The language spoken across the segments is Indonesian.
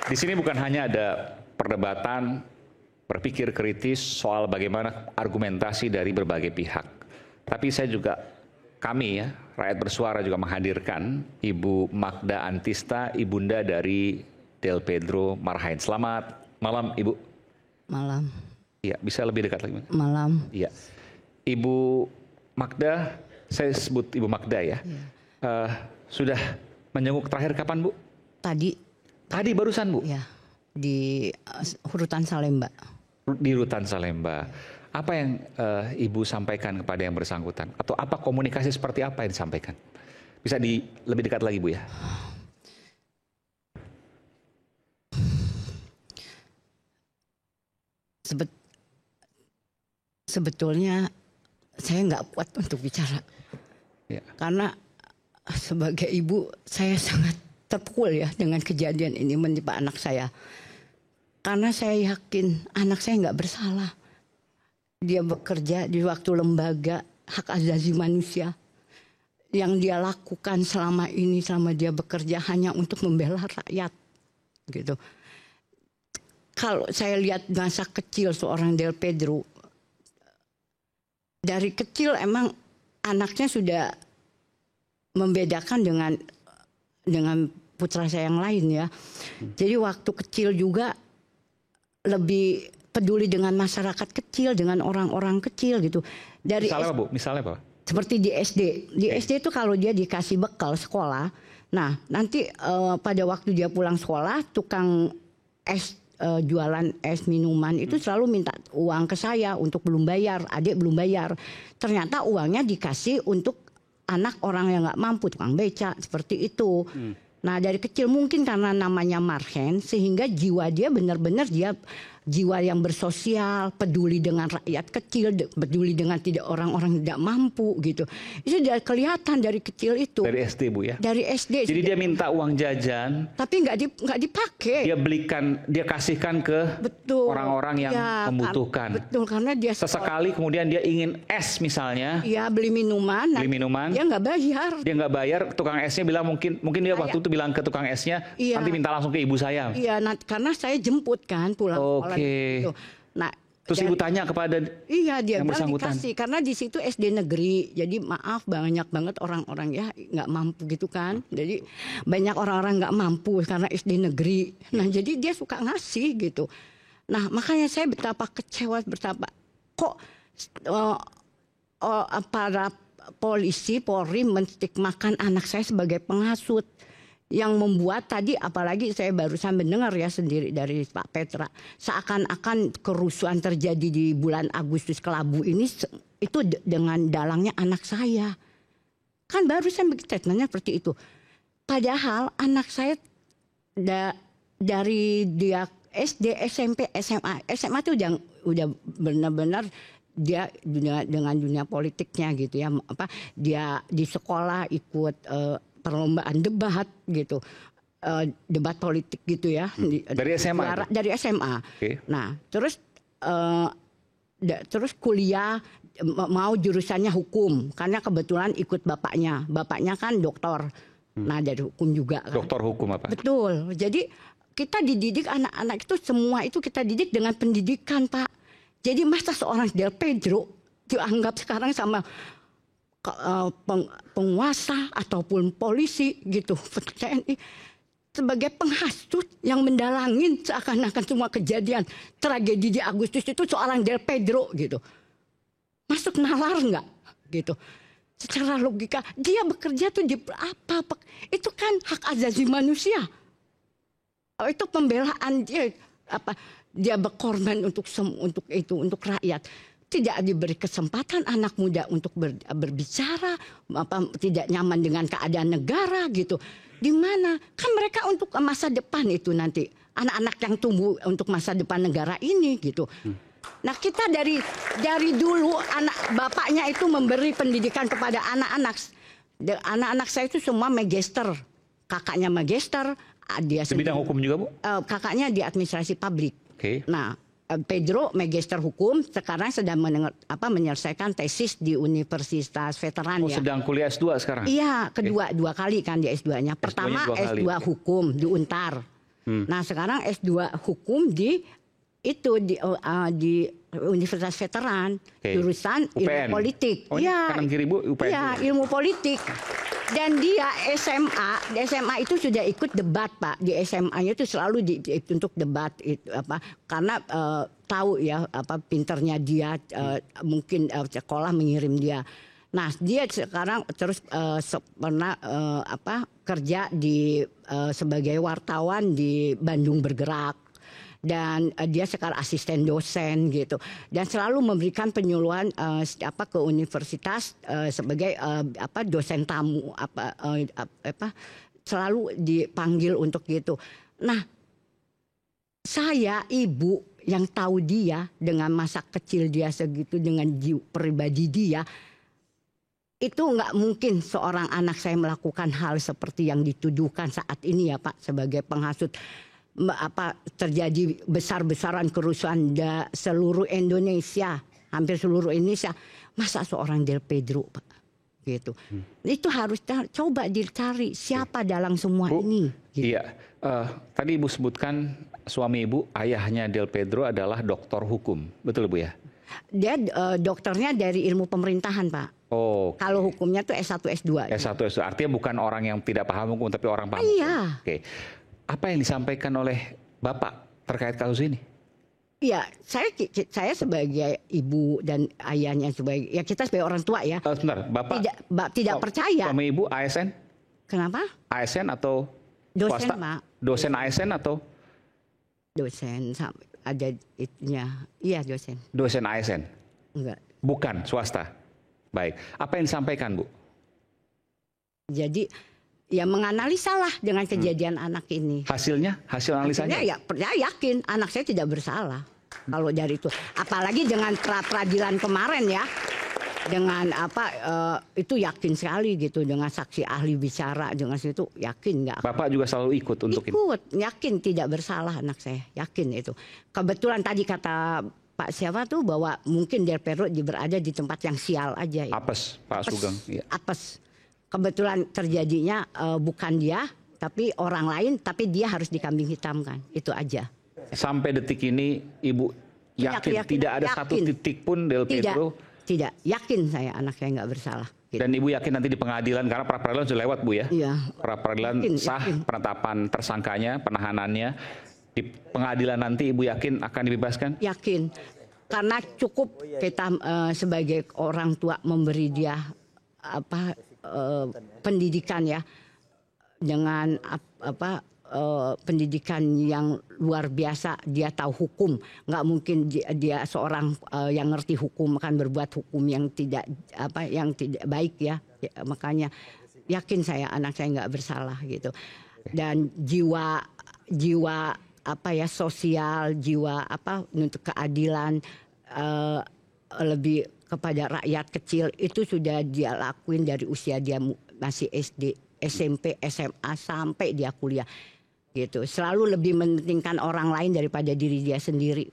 Di sini bukan hanya ada perdebatan, berpikir kritis soal bagaimana argumentasi dari berbagai pihak. Tapi saya juga, kami ya, Rakyat Bersuara juga menghadirkan Ibu Magda Antista, ibunda dari Del Pedro Marhain. Selamat malam, Ibu. Malam. Iya, bisa lebih dekat lagi. Malam. Iya. Ibu Magda, saya sebut Ibu Magda ya. Sudah menjenguk terakhir kapan, Bu? Tadi. Tadi barusan, Bu? Ya, di Rutan Salemba. Di Rutan Salemba. Apa yang Ibu sampaikan kepada yang bersangkutan? Atau apa komunikasi seperti apa yang disampaikan? Bisa lebih dekat lagi, Bu ya? Sebetulnya saya nggak kuat untuk bicara. Ya. Karena sebagai ibu saya sangat terpukul ya dengan kejadian ini menimpa anak saya. Karena saya yakin anak saya nggak bersalah. Dia bekerja di waktu lembaga hak asasi manusia. Yang dia lakukan selama ini, selama dia bekerja hanya untuk membela rakyat. Gitu. Kalau saya lihat masa kecil seorang Del Pedro, dari kecil emang anaknya sudah membedakan dengan putra saya yang lain ya. Jadi waktu kecil juga lebih peduli dengan masyarakat kecil, dengan orang-orang kecil gitu. Dari misalnya apa, Bu? Misalnya apa? Seperti di SD. Di SD itu kalau dia dikasih bekal sekolah, nah nanti pada waktu dia pulang sekolah, tukang jualan es minuman itu selalu minta uang ke saya untuk belum bayar, adik belum bayar. Ternyata uangnya dikasih untuk anak orang yang nggak mampu, tukang beca seperti itu. Nah dari kecil mungkin karena namanya Marhen sehingga jiwa dia benar-benar dia jiwa yang bersosial, peduli dengan rakyat kecil, peduli dengan orang-orang tidak mampu gitu. Itu sudah kelihatan dari kecil itu. Dari SD, Bu ya? Dari SD. Jadi dia minta uang jajan. Tapi nggak dipakai. Dia kasihkan ke orang-orang yang membutuhkan. Betul, karena dia sesekali kemudian dia ingin es misalnya. Iya, beli minuman. Beli minuman. Dia nggak bayar. Dia nggak bayar, tukang esnya bilang mungkin dia waktu itu bilang ke tukang esnya, nanti minta langsung ke ibu saya. Iya, karena saya jemput kan pulang sekolah. Gitu. Nah, terus ibu tanya kepada dia yang bersangkutan. Dikasih karena di situ SD negeri, jadi maaf banyak banget orang-orang ya nggak mampu gitu kan. Jadi banyak orang-orang nggak mampu karena SD negeri. Nah jadi dia suka ngasih gitu. Nah makanya saya betapa kecewa, betapa kok para polisi Polri menstigmakan anak saya sebagai penghasut. Yang membuat tadi apalagi saya barusan mendengar ya sendiri dari Pak Petra seakan-akan kerusuhan terjadi di bulan Agustus Kelabu ini itu dengan dalangnya anak saya. Kan barusan statementnya seperti itu. Padahal anak saya dari dia SD, SMP, SMA itu udah benar-benar dia dengan dunia politiknya gitu ya. Dia di sekolah ikut perlombaan debat gitu, debat politik gitu ya. Dari SMA? Dari SMA. Okay. Nah terus kuliah mau jurusannya hukum karena kebetulan ikut bapaknya kan dokter. Nah dari hukum juga kan. Dokter hukum apa? Betul. Jadi kita dididik anak-anak itu semua itu kita didik dengan pendidikan Pak. Jadi masa seorang Del Pedro dianggap sekarang sama penguasa ataupun polisi gitu TNI sebagai penghasut yang mendalangin seakan-akan semua kejadian tragedi di Agustus itu seorang Del Pedro gitu. Masuk nalar nggak gitu? Secara logika dia bekerja tuh di apa? Itu kan hak asasi manusia. Itu pembelaan dia dia berkorban untuk itu untuk rakyat. Tidak diberi kesempatan anak muda untuk berbicara, tidak nyaman dengan keadaan negara gitu. Di mana? Kan mereka untuk masa depan itu nanti. Anak-anak yang tumbuh untuk masa depan negara ini gitu. Nah kita dari dulu bapaknya itu memberi pendidikan kepada anak-anak. Anak-anak saya itu semua magister. Kakaknya magister. Dia di bidang hukum juga, Bu? Kakaknya di administrasi publik. Okay. Nah Pedro magister hukum sekarang sedang menyelesaikan tesis di Universitas Veteran ya. Sedang kuliah S2 sekarang? Iya, dua kali kan di S2-nya. Pertama S2 hukum di Untar. Nah sekarang S2 hukum di Universitas Veteran, jurusan ilmu UPN. politik. Oh, Iya, kanan kiri Bu, UPN. iya, ilmu politik. Dan dia di SMA itu sudah ikut debat Pak. Di SMA-nya itu selalu untuk debat itu apa? Karena tahu ya apa pinternya dia, mungkin sekolah mengirim dia. Nah dia sekarang terus pernah kerja sebagai wartawan di Bandung Bergerak. Dan dia sekarang asisten dosen gitu, dan selalu memberikan penyuluhan ke universitas sebagai dosen tamu selalu dipanggil untuk gitu. Nah saya ibu yang tahu dia dengan masa kecil dia segitu, dengan pribadi dia, itu nggak mungkin seorang anak saya melakukan hal seperti yang dituduhkan saat ini ya Pak, sebagai penghasut. Terjadi besar-besaran kerusuhan seluruh Indonesia, hampir seluruh Indonesia. Masa seorang Del Pedro Pak gitu. Itu harus coba dicari siapa dalam semua Bu, ini gitu. Iya, tadi Ibu sebutkan suami Ibu, ayahnya Del Pedro adalah doktor hukum, betul Bu ya? Dia dokternya dari ilmu pemerintahan Pak. Oh, kalau hukumnya tuh S1 S2. S1 S2 artinya bukan orang yang tidak paham hukum, tapi orang paham Iya. hukum. Oke. Apa yang disampaikan oleh Bapak terkait kasus ini? Iya, saya sebagai ibu dan ayahnya kita sebagai orang tua ya. Sebentar, Bapak tidak percaya. Suami Ibu ASN? Kenapa? ASN atau Dosen swasta? Pak. Dosen ASN atau? Dosen ada itunya. Iya dosen. Dosen ASN? Enggak. Bukan, swasta. Baik. Apa yang disampaikan Bu? Jadi ya menganalisa lah dengan kejadian anak ini. Hasilnya? Hasil analisanya? Ya yakin anak saya tidak bersalah. Kalau dari itu. Apalagi dengan peradilan kemarin ya. Dengan itu yakin sekali gitu. Dengan saksi ahli bicara. Dengan situ yakin nggak. Bapak juga selalu ikut untuk itu? Ikut. Yakin tidak bersalah anak saya. Yakin itu. Kebetulan tadi kata Pak siapa tuh bahwa mungkin Del Pedro berada di tempat yang sial aja. Apes, Pak Sugeng. Ya. Apes. Kebetulan terjadinya bukan dia, tapi orang lain, tapi dia harus dikambing hitamkan. Itu aja. Sampai detik ini Ibu yakin tidak ada satu titik pun Del Pedro? Tidak. Yakin saya anak saya nggak bersalah. Gitu. Dan Ibu yakin nanti di pengadilan, karena pra peradilan sudah lewat Bu ya? Iya. Pra peradilan sah, penetapan tersangkanya, penahanannya. Di pengadilan nanti Ibu yakin akan dibebaskan? Yakin. Karena cukup kita sebagai orang tua memberi dia pendidikan ya, dengan pendidikan yang luar biasa. Dia tahu hukum, nggak mungkin dia seorang yang ngerti hukum akan berbuat hukum yang tidak baik ya. Makanya yakin saya anak saya nggak bersalah gitu. Dan jiwa sosial, jiwa untuk keadilan, lebih kepada rakyat kecil itu sudah dia lakuin dari usia dia masih SD, SMP, SMA sampai dia kuliah gitu. Selalu lebih mementingkan orang lain daripada diri dia sendiri.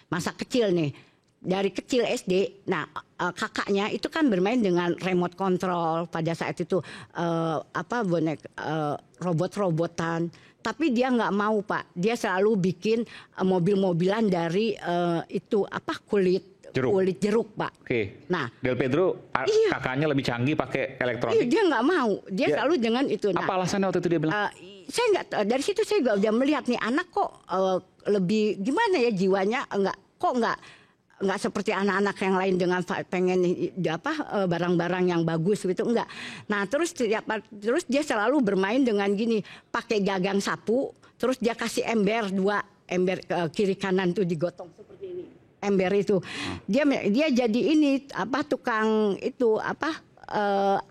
Masa kecil nih, dari kecil SD, nah kakaknya itu kan bermain dengan remote control pada saat itu robot-robotan. Tapi dia nggak mau Pak, dia selalu bikin mobil-mobilan dari kulit jeruk Pak. Oke. Nah, Del Pedro kakaknya lebih canggih pakai elektronik. Iya, dia nggak mau, dia selalu dengan itu. Nah, apa alasannya waktu itu dia bilang? Saya nggak, dari situ saya juga udah melihat nih anak kok lebih gimana ya jiwanya, nggak seperti anak-anak yang lain dengan pengen barang-barang yang bagus gitu, enggak. Nah terus dia selalu bermain dengan gini, pakai gagang sapu, terus dia kasih ember kiri kanan tuh digotong seperti ini. Ember itu dia jadi ini tukang itu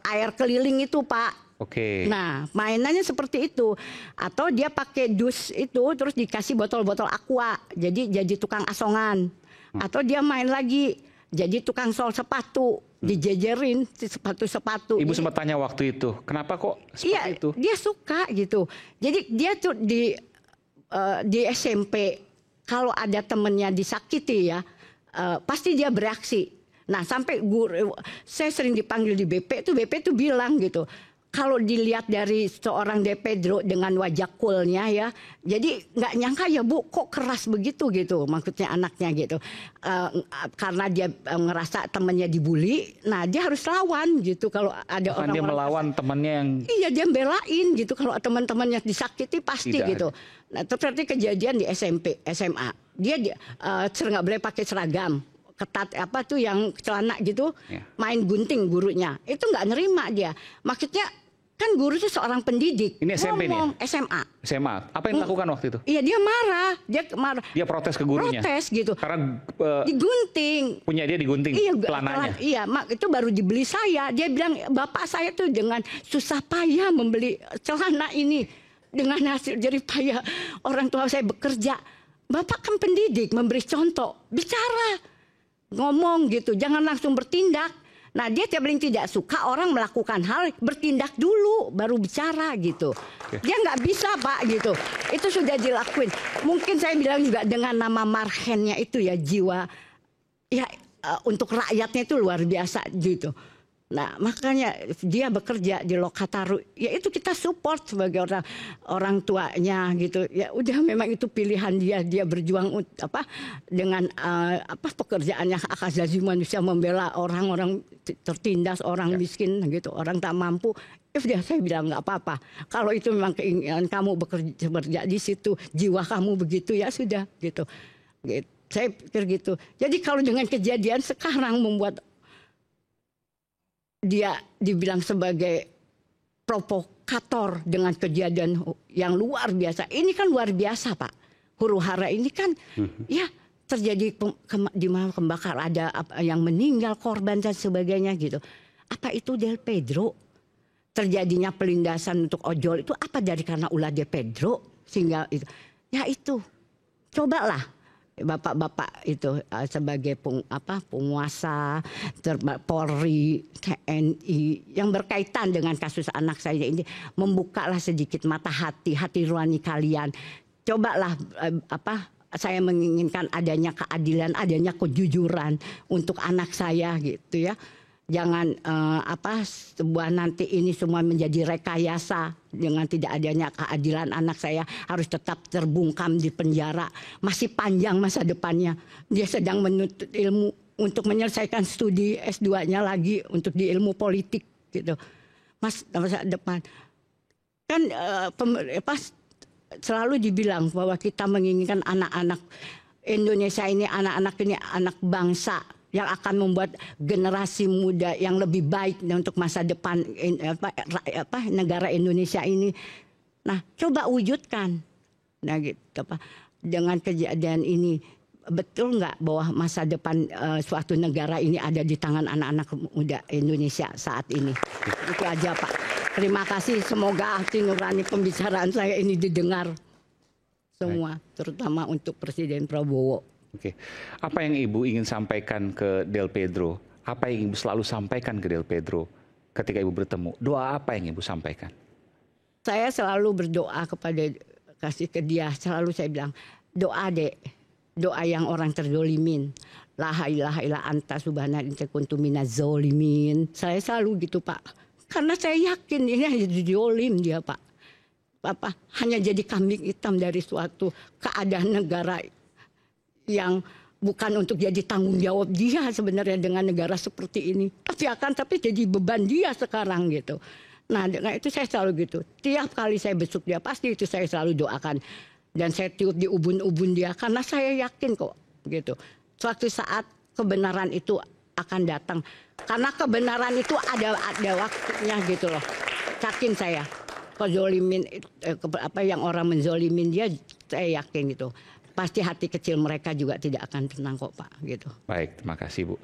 air keliling itu Pak. Oke. Nah mainannya seperti itu, atau dia pakai dus itu terus dikasih botol-botol aqua, jadi tukang asongan. Atau dia main lagi jadi tukang sol sepatu, dijejerin sepatu-sepatu. Ibu sempat tanya waktu itu, kenapa kok seperti itu? Dia suka gitu. Jadi dia tuh di SMP kalau ada temennya disakiti ya, pasti dia bereaksi. Nah sampai saya sering dipanggil di BP tuh bilang gitu, kalau dilihat dari seorang De Pedro dengan wajah coolnya ya, jadi nggak nyangka ya Bu kok keras begitu gitu, maksudnya anaknya gitu. Karena dia ngerasa temannya dibully, nah dia harus lawan gitu kalau ada Bahkan dia orang-orang melawan temannya yang iya dia belain gitu kalau teman-temannya disakiti pasti Tidak gitu. Nah terjadi kejadian di SMP, SMA. Dia nggak boleh pakai seragam ketat apa tuh yang celana gitu, Ya. main gunting gurunya. Itu nggak nerima dia. Maksudnya kan guru itu seorang pendidik. Ini SMP nih ngomong SMA. SMA. Apa yang dilakukan waktu itu? Iya dia marah, Dia protes ke gurunya. Protes gitu. Karena Digunting. punya dia digunting Iya, celananya. iya, itu baru dibeli saya. Dia bilang bapak saya tuh dengan susah payah membeli celana ini dengan hasil jerih payah orang tua saya bekerja. Bapak kan pendidik, memberi contoh, bicara, ngomong gitu, jangan langsung bertindak. Nah dia paling tidak suka orang melakukan hal bertindak dulu baru bicara gitu. Dia nggak bisa Pak gitu. Itu sudah dilakuin. Mungkin saya bilang juga dengan nama marhennya itu ya jiwa ya untuk rakyatnya itu luar biasa gitu. Nah makanya dia bekerja di Lokataru, ya itu kita support sebagai orang tuanya gitu. Ya udah memang itu pilihan dia berjuang dengan pekerjaannya hak asasi manusia membela orang-orang tertindas, orang miskin gitu, orang tak mampu. Ya udah saya bilang nggak apa-apa. Kalau itu memang keinginan kamu bekerja di situ, jiwa kamu begitu ya sudah gitu. Saya pikir gitu. Jadi kalau dengan kejadian sekarang membuat dia dibilang sebagai provokator dengan kejadian yang luar biasa. Ini kan luar biasa Pak. Huru-hara ini kan ya terjadi di mana kebakaran, ada yang meninggal, korban dan sebagainya gitu. Apa itu Del Pedro? Terjadinya pelindasan untuk ojol itu apa dari karena ulah Del Pedro? Sehingga itu. Ya itu. Cobalah. Bapak-bapak itu sebagai penguasa Polri, TNI yang berkaitan dengan kasus anak saya ini membukalah sedikit mata hati nurani kalian. Cobalah saya menginginkan adanya keadilan, adanya kejujuran untuk anak saya gitu ya. Jangan sebuah nanti ini semua menjadi rekayasa dengan tidak adanya keadilan, anak saya harus tetap terbungkam di penjara. Masih panjang masa depannya. Dia sedang menuntut ilmu untuk menyelesaikan studi S2-nya lagi untuk di ilmu politik gitu. Masa depan. Kan selalu dibilang bahwa kita menginginkan anak-anak Indonesia ini, anak-anak ini anak bangsa yang akan membuat generasi muda yang lebih baik untuk masa depan negara Indonesia ini. Nah, coba wujudkan. Nah, gitu dengan kejadian ini betul nggak bahwa masa depan suatu negara ini ada di tangan anak-anak muda Indonesia saat ini? Itu aja Pak. Terima kasih. Semoga hati nurani pembicaraan saya ini didengar semua, terutama untuk Presiden Prabowo. Oke, apa yang Ibu ingin sampaikan ke Del Pedro? Apa yang Ibu selalu sampaikan ke Del Pedro ketika Ibu bertemu? Doa apa yang Ibu sampaikan? Saya selalu berdoa kepada kasih ke dia. Selalu saya bilang, doa Dek, doa yang orang terzolimin. La ilaha illa anta subhanaka kuntu minaz zolimin. Saya selalu gitu Pak. Karena saya yakin ini hanya zolim dia Pak. Hanya jadi kambing hitam dari suatu keadaan negara yang bukan untuk jadi tanggung jawab dia sebenarnya dengan negara seperti ini. Tapi jadi beban dia sekarang gitu. Nah dengan itu saya selalu gitu. Tiap kali saya besuk dia pasti itu saya selalu doakan. Dan saya tiup di ubun-ubun dia karena saya yakin kok gitu. Suatu saat kebenaran itu akan datang. Karena kebenaran itu ada waktunya gitu loh. Yakin saya. Kezolimin yang orang menzolimin dia saya yakin gitu. Pasti hati kecil mereka juga tidak akan tenang kok Pak gitu. Baik, terima kasih Bu.